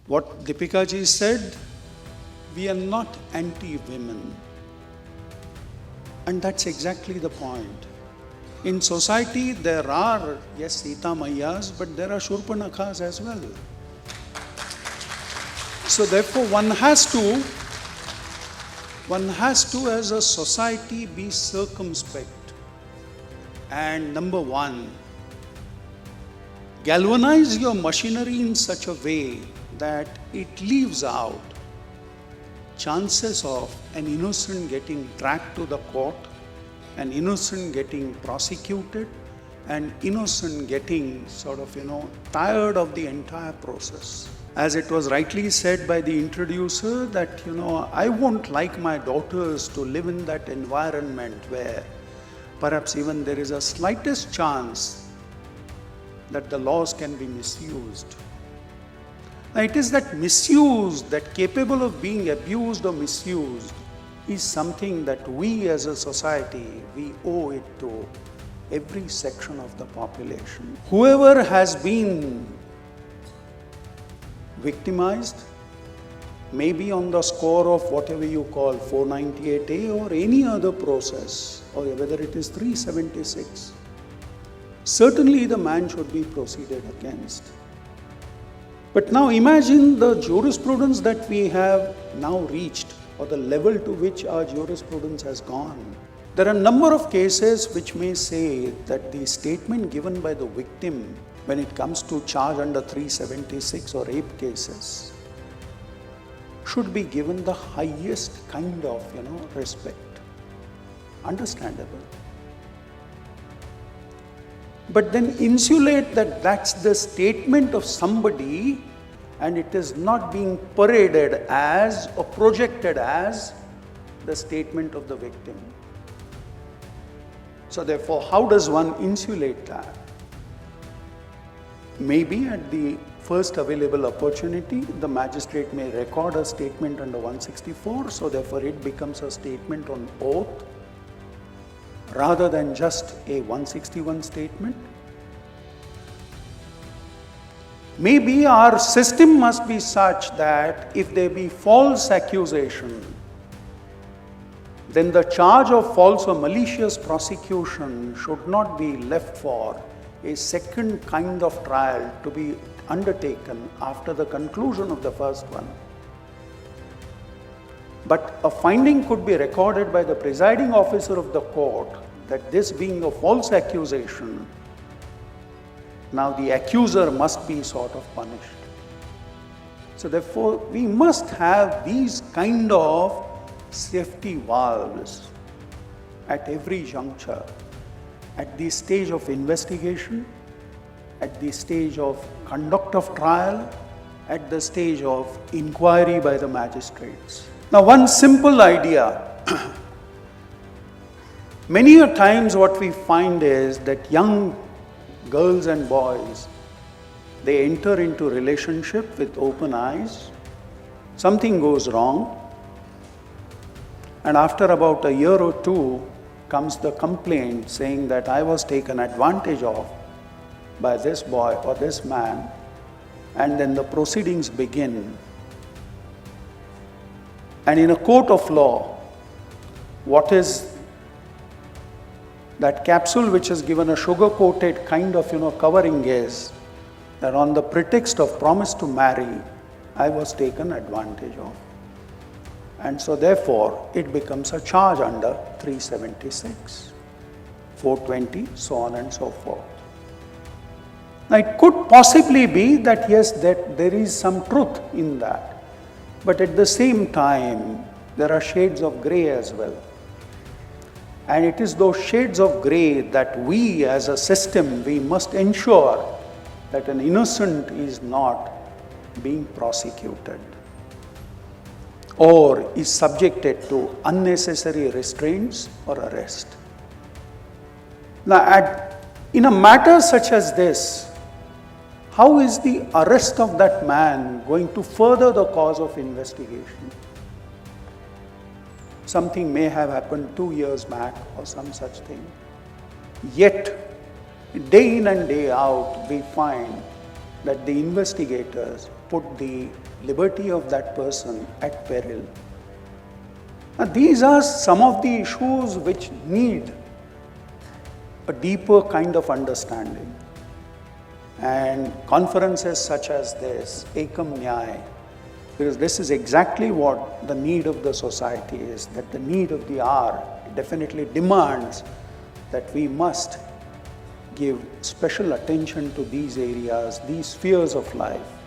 What Deepika ji said, we are not anti-women. And that's exactly the point. In society, there are, yes, Sita Mayyas, but there are Shurpanakhas as well. So therefore, one has to, as a society, be circumspect. And number one, galvanize your machinery in such a way that it leaves out chances of an innocent getting dragged to the court, an innocent getting prosecuted, an innocent getting tired of the entire process. As it was rightly said by the introducer that, I won't like my daughters to live in that environment where perhaps even there is a slightest chance that the laws can be misused. Now it is that misuse, that capable of being abused or misused, is something that we as a society, we owe it to every section of the population. Whoever has been victimized, maybe on the score of whatever you call 498A or any other process, or whether it is 376, certainly the man should be proceeded against. But now imagine the jurisprudence that we have now reached, or the level to which our jurisprudence has gone. There are a number of cases which may say that the statement given by the victim when it comes to charge under 376 or rape cases should be given the highest kind of, respect. Understandable. But then insulate that that's the statement of somebody and it is not being paraded as or projected as the statement of the victim. So therefore, how does one insulate that? Maybe at the first available opportunity, the magistrate may record a statement under 164, so therefore it becomes a statement on oath rather than just a 161 statement. Maybe our system must be such that if there be false accusation, then the charge of false or malicious prosecution should not be left for a second kind of trial to be undertaken after the conclusion of the first one. But a finding could be recorded by the presiding officer of the court that this being a false accusation, now the accuser must be sort of punished. So therefore, we must have these kind of safety valves at every juncture, at the stage of investigation, at the stage of conduct of trial, at the stage of inquiry by the magistrates. Now, one simple idea. Many a times what we find is that young girls and boys, they enter into relationship with open eyes. Something goes wrong. And after about a year or two comes the complaint saying that I was taken advantage of by this boy or this man, and then the proceedings begin. And in a court of law, what is that capsule which is given a sugar-coated kind of covering is that on the pretext of promise to marry, I was taken advantage of. And so therefore, it becomes a charge under 376, 420, so on and so forth. Now it could possibly be that yes, that there is some truth in that. But at the same time, there are shades of grey as well. And it is those shades of grey that we as a system, we must ensure that an innocent is not being prosecuted or is subjected to unnecessary restraints or arrest. Now, in a matter such as this, how is the arrest of that man going to further the cause of investigation? Something may have happened 2 years back or some such thing. Yet, day in and day out, we find that the investigators, put the liberty of that person at peril. Now, these are some of the issues which need a deeper kind of understanding. And conferences such as this, Ekam Nyaya, because this is exactly what the need of the society is, that the need of the hour definitely demands that we must give special attention to these areas, these spheres of life.